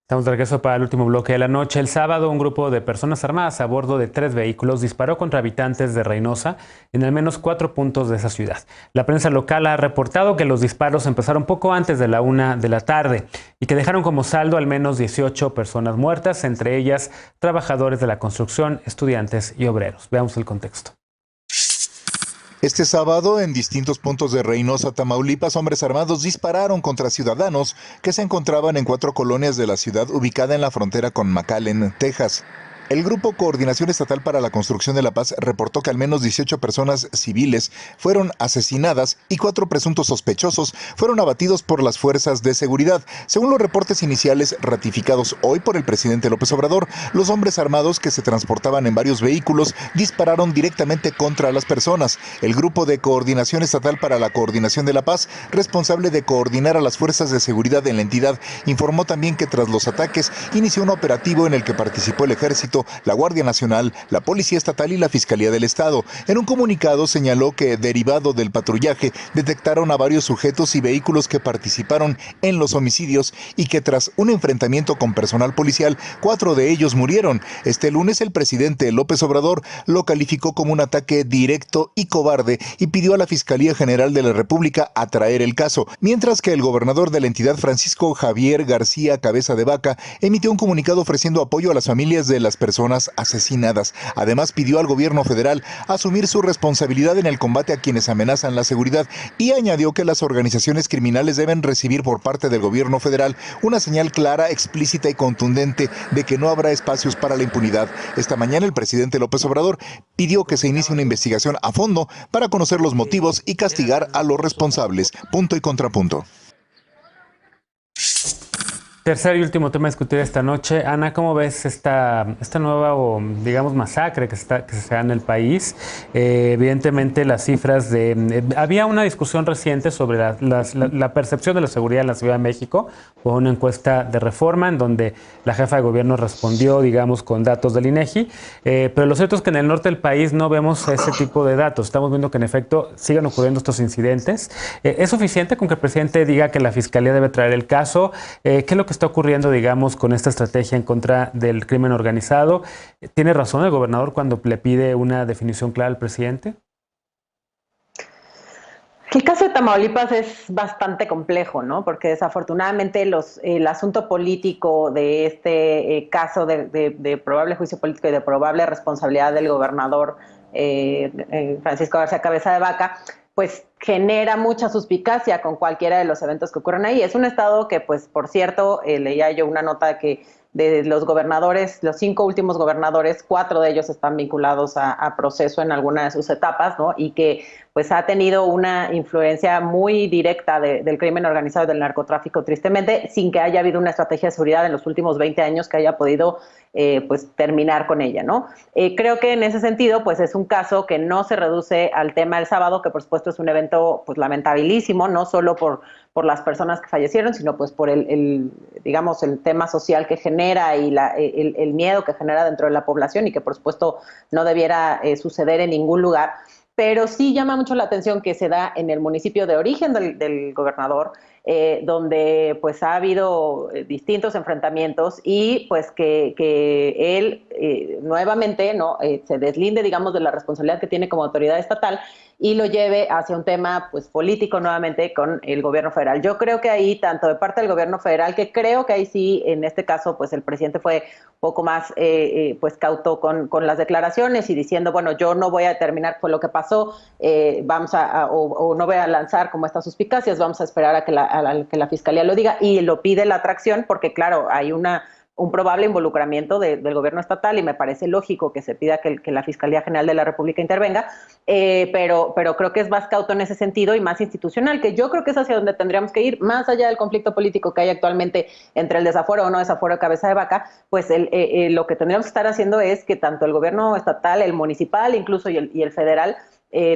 Estamos de regreso para el último bloque de la noche. El sábado, un grupo de personas armadas a bordo de 3 vehículos disparó contra habitantes de Reynosa en al menos 4 puntos de esa ciudad. La prensa local ha reportado que los disparos empezaron poco antes de la 1 de la tarde y que dejaron como saldo al menos 18 personas muertas, entre ellas trabajadores de la construcción, estudiantes y obreros. Veamos el contexto. Este sábado, en distintos puntos de Reynosa, Tamaulipas, hombres armados dispararon contra ciudadanos que se encontraban en 4 colonias de la ciudad ubicada en la frontera con McAllen, Texas. El Grupo Coordinación Estatal para la Construcción de la Paz reportó que al menos 18 personas civiles fueron asesinadas y 4 presuntos sospechosos fueron abatidos por las fuerzas de seguridad. Según los reportes iniciales ratificados hoy por el presidente López Obrador, los hombres armados que se transportaban en varios vehículos dispararon directamente contra las personas. El Grupo de Coordinación Estatal para la Coordinación de la Paz, responsable de coordinar a las fuerzas de seguridad en la entidad, informó también que tras los ataques inició un operativo en el que participó el Ejército, la Guardia Nacional, la Policía Estatal y la Fiscalía del Estado. En un comunicado señaló que, derivado del patrullaje, detectaron a varios sujetos y vehículos que participaron en los homicidios y que tras un enfrentamiento con personal policial, 4 de ellos murieron. Este lunes el presidente López Obrador lo calificó como un ataque directo y cobarde y pidió a la Fiscalía General de la República atraer el caso, mientras que el gobernador de la entidad, Francisco Javier García Cabeza de Vaca, emitió un comunicado ofreciendo apoyo a las familias de las personas asesinadas. Además, pidió al gobierno federal asumir su responsabilidad en el combate a quienes amenazan la seguridad y añadió que las organizaciones criminales deben recibir por parte del gobierno federal una señal clara, explícita y contundente de que no habrá espacios para la impunidad. Esta mañana el presidente López Obrador pidió que se inicie una investigación a fondo para conocer los motivos y castigar a los responsables. Punto y contrapunto. Tercer y último tema a discutir esta noche. Ana, ¿cómo ves esta nueva, o digamos, masacre que se da en el país? Evidentemente las cifras había una discusión reciente sobre la percepción de la seguridad en la Ciudad de México, por una encuesta de Reforma, en donde la jefa de gobierno respondió, digamos, con datos del INEGI, pero lo cierto es que en el norte del país no vemos ese tipo de datos. Estamos viendo que en efecto siguen ocurriendo estos incidentes. ¿Es suficiente con que el presidente diga que la Fiscalía debe traer el caso? ¿Qué es lo que está ocurriendo, digamos, con esta estrategia en contra del crimen organizado? ¿Tiene razón el gobernador cuando le pide una definición clara al presidente? El caso de Tamaulipas es bastante complejo, ¿no? Porque desafortunadamente el asunto político de este caso de probable juicio político y de probable responsabilidad del gobernador Francisco García Cabeza de Vaca, pues genera mucha suspicacia con cualquiera de los eventos que ocurren ahí. Es un estado que, pues, por cierto, leía yo una nota que de los gobernadores, los 5 últimos gobernadores, 4 de ellos están vinculados a proceso en alguna de sus etapas, ¿no? Y que pues ha tenido una influencia muy directa del crimen organizado y del narcotráfico, tristemente, sin que haya habido una estrategia de seguridad en los últimos 20 años que haya podido pues terminar con ella, ¿no? Creo que en ese sentido, pues es un caso que no se reduce al tema del sábado, que por supuesto es un evento pues lamentabilísimo, no solo por las personas que fallecieron, sino pues por digamos, el tema social que genera y el miedo que genera dentro de la población y que por supuesto no debiera suceder en ningún lugar. Pero sí llama mucho la atención que se da en el municipio de origen del gobernador, donde pues ha habido distintos enfrentamientos y pues que él nuevamente no se deslinde, digamos, de la responsabilidad que tiene como autoridad estatal y lo lleve hacia un tema pues político nuevamente con el gobierno federal. Yo creo que ahí, tanto de parte del gobierno federal, que creo que ahí sí, en este caso, pues el presidente fue un poco más pues cauto con las declaraciones y diciendo, bueno, yo no voy a determinar por lo que pasó, o no voy a lanzar como estas suspicacias, vamos a esperar a que la Fiscalía lo diga, y lo pide la atracción porque, claro, hay un probable involucramiento del gobierno estatal y me parece lógico que se pida que la Fiscalía General de la República intervenga, pero creo que es más cauto en ese sentido y más institucional, que yo creo que es hacia donde tendríamos que ir, más allá del conflicto político que hay actualmente entre el desafuero o no desafuero de Cabeza de Vaca, pues lo que tendríamos que estar haciendo es que tanto el gobierno estatal, el municipal incluso y el federal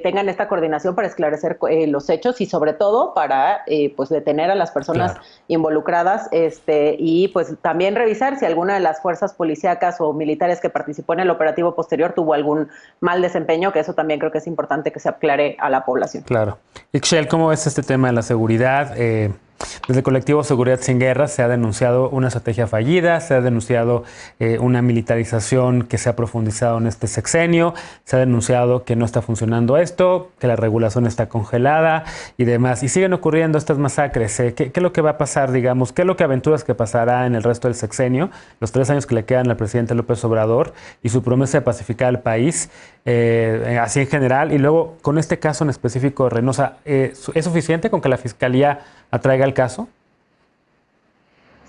tengan esta coordinación para esclarecer los hechos y sobre todo para pues detener a las personas involucradas y pues también revisar si alguna de las fuerzas policíacas o militares que participó en el operativo posterior tuvo algún mal desempeño, que eso también creo que es importante que se aclare a la población. Claro. Ixchel, ¿cómo ves este tema de la seguridad? Desde el colectivo Seguridad Sin Guerra se ha denunciado una estrategia fallida, se ha denunciado una militarización que se ha profundizado en este sexenio, se ha denunciado que no está funcionando esto, que la regulación está congelada y demás. Y siguen ocurriendo estas masacres. ¿Qué es lo que va a pasar, digamos? ¿Qué es lo que aventuras que pasará en el resto del sexenio, los 3 años que le quedan al presidente López Obrador y su promesa de pacificar al país, así en general? Y luego, con este caso en específico de Reynosa, ¿es suficiente con que la Fiscalía atraiga el caso?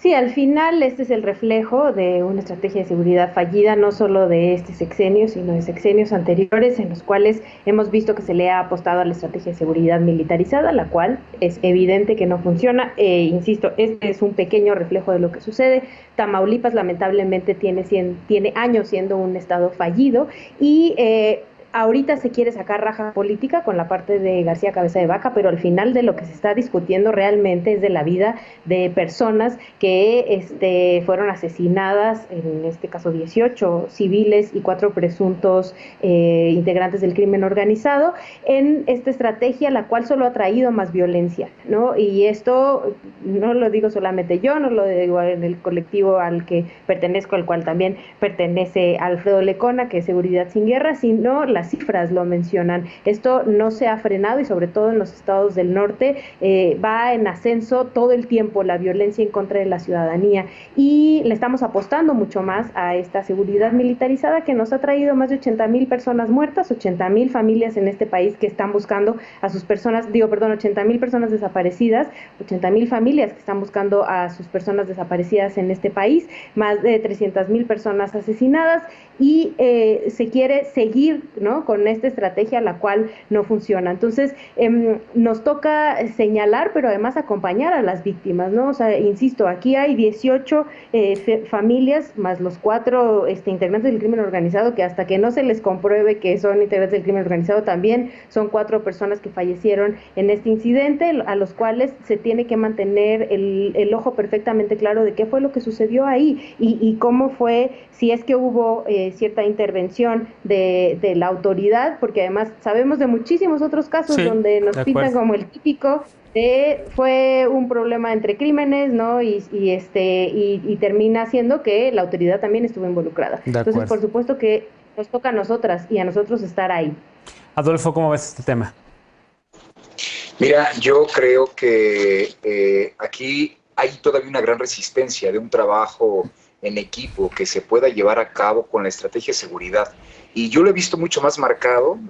Sí, al final este es el reflejo de una estrategia de seguridad fallida, no solo de este sexenio, sino de sexenios anteriores en los cuales hemos visto que se le ha apostado a la estrategia de seguridad militarizada, la cual es evidente que no funciona. Insisto, este es un pequeño reflejo de lo que sucede. Tamaulipas lamentablemente tiene años siendo un estado fallido y ahorita se quiere sacar raja política con la parte de García Cabeza de Vaca, pero al final de lo que se está discutiendo realmente es de la vida de personas que fueron asesinadas, en este caso 18 civiles y 4 presuntos integrantes del crimen organizado, en esta estrategia la cual solo ha traído más violencia, ¿no? Y esto no lo digo solamente yo, no lo digo en el colectivo al que pertenezco, al cual también pertenece Alfredo Lecona, que es Seguridad Sin Guerra, sino las cifras lo mencionan. Esto no se ha frenado y sobre todo en los estados del norte va en ascenso todo el tiempo la violencia en contra de la ciudadanía y le estamos apostando mucho más a esta seguridad militarizada que nos ha traído más de 80,000 personas muertas, 80,000 familias en este país que están buscando a sus personas, 80,000 personas desaparecidas, 80,000 familias que están buscando a sus personas desaparecidas en este país, más de 300,000 personas asesinadas y se quiere seguir, ¿no?, con esta estrategia la cual no funciona. Entonces, nos toca señalar, pero además acompañar a las víctimas, ¿no? O sea, insisto, aquí hay 18 familias, más los 4 integrantes del crimen organizado, que hasta que no se les compruebe que son integrantes del crimen organizado, también son 4 personas que fallecieron en este incidente, a los cuales se tiene que mantener el ojo perfectamente claro de qué fue lo que sucedió ahí y cómo fue, si es que hubo cierta intervención de la autoridad, porque además sabemos de muchísimos otros casos donde nos pintan como el típico fue un problema entre crímenes, ¿no? Y termina siendo que la autoridad también estuvo involucrada. Entonces, por supuesto que nos toca a nosotras y a nosotros estar ahí. Adolfo, ¿cómo ves este tema? Mira, yo creo que aquí hay todavía una gran resistencia de un trabajo en equipo que se pueda llevar a cabo con la estrategia de seguridad. Y yo lo he visto mucho más marcado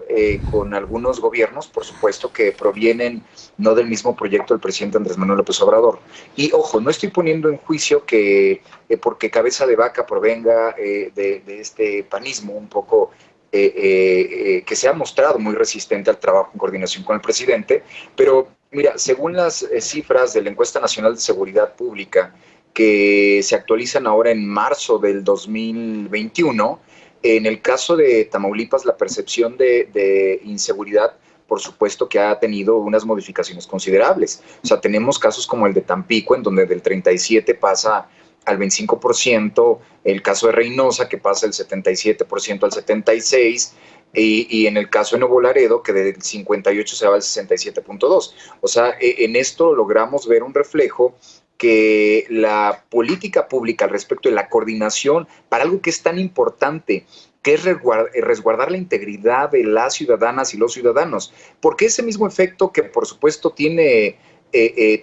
con algunos gobiernos, por supuesto, que provienen no del mismo proyecto del presidente Andrés Manuel López Obrador. Y ojo, no estoy poniendo en juicio que porque Cabeza de Vaca provenga de este panismo un poco que se ha mostrado muy resistente al trabajo en coordinación con el presidente, pero mira, según las cifras de la Encuesta Nacional de Seguridad Pública, que se actualizan ahora en marzo del 2021, en el caso de Tamaulipas, la percepción de inseguridad, por supuesto que ha tenido unas modificaciones considerables. O sea, tenemos casos como el de Tampico, en donde del 37 pasa al 25%, el caso de Reynosa, que pasa del 77% al 76%, y en el caso de Nuevo Laredo, que del 58 se va al 67.2%. O sea, en esto logramos ver un reflejo que la política pública al respecto de la coordinación para algo que es tan importante, que es resguardar la integridad de las ciudadanas y los ciudadanos, porque ese mismo efecto que por supuesto tiene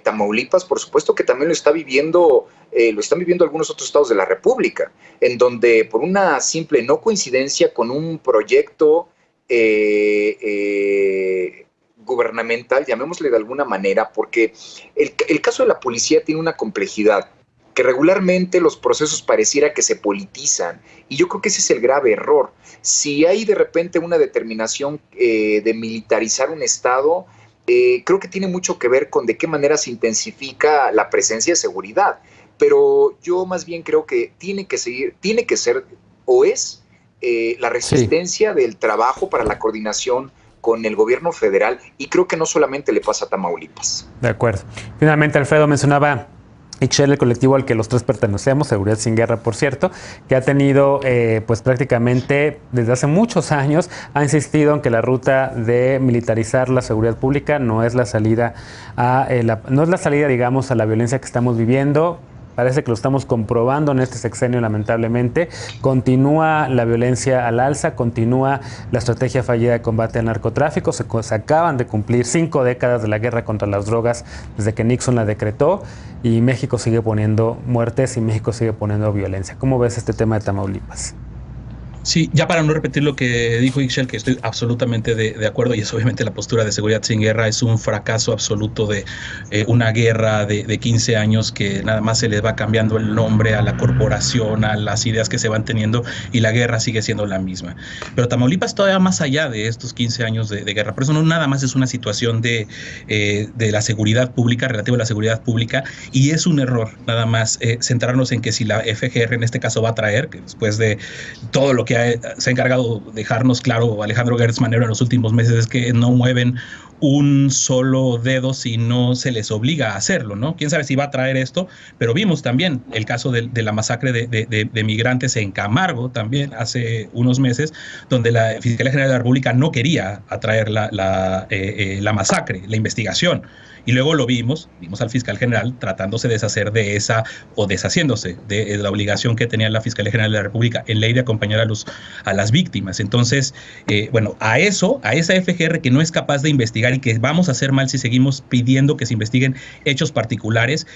Tamaulipas, por supuesto que también lo están viviendo algunos otros estados de la República, en donde por una simple no coincidencia con un proyecto gubernamental, llamémosle de alguna manera, porque el caso de la policía tiene una complejidad, que regularmente los procesos pareciera que se politizan, y yo creo que ese es el grave error. Si hay de repente una determinación de militarizar un estado, creo que tiene mucho que ver con de qué manera se intensifica la presencia de seguridad, pero yo más bien creo que tiene que ser o es la resistencia del trabajo para la coordinación con el gobierno federal, y creo que no solamente le pasa a Tamaulipas. De acuerdo. Finalmente, Alfredo mencionaba Ixchel, el colectivo al que los tres pertenecemos, Seguridad Sin Guerra, por cierto, que ha tenido, pues prácticamente desde hace muchos años, ha insistido en que la ruta de militarizar la seguridad pública no es la salida digamos, a la violencia que estamos viviendo. Parece que lo estamos comprobando en este sexenio, lamentablemente. Continúa la violencia al alza, continúa la estrategia fallida de combate al narcotráfico. Se acaban de cumplir 5 décadas de la guerra contra las drogas desde que Nixon la decretó, y México sigue poniendo muertes y México sigue poniendo violencia. ¿Cómo ves este tema de Tamaulipas? Sí, ya para no repetir lo que dijo Ixchel, que estoy absolutamente de acuerdo, y es obviamente la postura de Seguridad Sin Guerra, es un fracaso absoluto de una guerra de 15 años que nada más se les va cambiando el nombre a la corporación, a las ideas que se van teniendo, y la guerra sigue siendo la misma. Pero Tamaulipas todavía más allá de estos 15 años de guerra, por eso no nada más es una situación de la seguridad pública, relativa a la seguridad pública, y es un error nada más centrarnos en que si la FGR en este caso va a traer, que después de todo lo que se ha encargado de dejarnos claro Alejandro Gertz Manero en los últimos meses, es que no mueven un solo dedo si no se les obliga a hacerlo, ¿no? Quién sabe si va a traer esto, pero vimos también el caso de la masacre de migrantes en Camargo también hace unos meses, donde la Fiscalía General de la República no quería atraer la masacre, la investigación. Y luego lo vimos al fiscal general tratándose de deshacer de esa, o deshaciéndose de la obligación que tenía la Fiscalía General de la República en ley de acompañar a las víctimas. Entonces, bueno, a esa FGR que no es capaz de investigar y que vamos a hacer mal si seguimos pidiendo que se investiguen hechos particulares,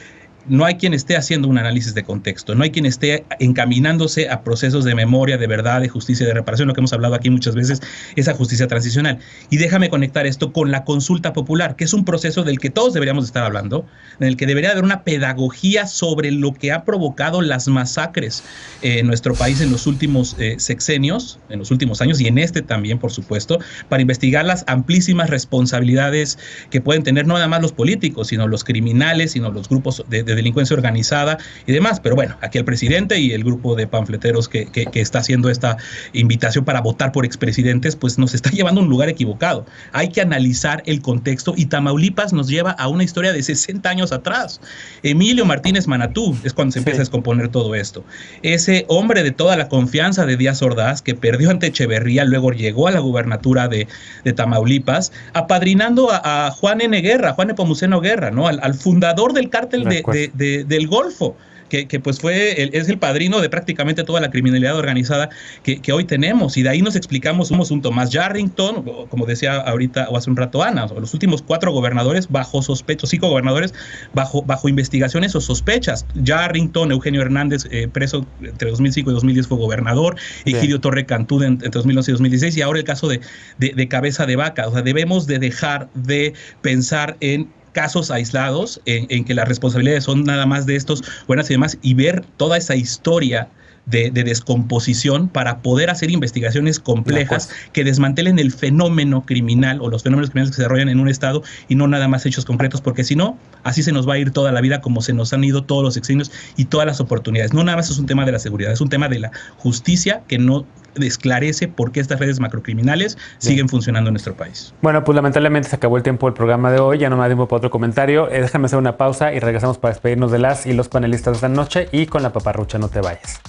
no hay quien esté haciendo un análisis de contexto, no hay quien esté encaminándose a procesos de memoria, de verdad, de justicia, de reparación, lo que hemos hablado aquí muchas veces, esa justicia transicional. Y déjame conectar esto con la consulta popular, que es un proceso del que todos deberíamos estar hablando, en el que debería haber una pedagogía sobre lo que ha provocado las masacres en nuestro país en los últimos sexenios, en los últimos años, y en este también, por supuesto, para investigar las amplísimas responsabilidades que pueden tener no nada más los políticos, sino los criminales, sino los grupos de delincuencia organizada y demás. Pero bueno, aquí el presidente y el grupo de panfleteros que está haciendo esta invitación para votar por expresidentes, pues nos está llevando a un lugar equivocado. Hay que analizar el contexto, y Tamaulipas nos lleva a una historia de 60 años atrás. Emilio Martínez Manatú es cuando se empieza a descomponer todo esto. Ese hombre de toda la confianza de Díaz Ordaz, que perdió ante Echeverría, luego llegó a la gubernatura de Tamaulipas, apadrinando a Juan N. Guerra, Juan Nepomuceno Guerra, ¿no? Al fundador del cártel del Golfo, que pues es el padrino de prácticamente toda la criminalidad organizada que hoy tenemos. Y de ahí nos explicamos, somos un Tomás Yarrington, como decía ahorita o hace un rato Ana, los últimos 4 gobernadores bajo sospecha, 5 gobernadores bajo investigaciones o sospechas. Yarrington, Eugenio Hernández, preso entre 2005 y 2010, fue gobernador, Egidio Torre Cantú entre 2011 y 2016, y ahora el caso de Cabeza de Vaca. O sea, debemos de dejar de pensar en casos aislados, en que las responsabilidades son nada más de estos buenas y demás, y ver toda esa historia de descomposición para poder hacer investigaciones complejas que desmantelen el fenómeno criminal o los fenómenos criminales que se desarrollan en un estado, y no nada más hechos concretos, porque si no, así se nos va a ir toda la vida, como se nos han ido todos los sexenios y todas las oportunidades. No nada más es un tema de la seguridad, es un tema de la justicia que no esclarece por qué estas redes macrocriminales siguen funcionando en nuestro país. Bueno, pues lamentablemente se acabó el tiempo del programa de hoy, ya no me da tiempo para otro comentario. Déjame hacer una pausa y regresamos para despedirnos de las y los panelistas de esta noche, y con la paparrucha no te vayas.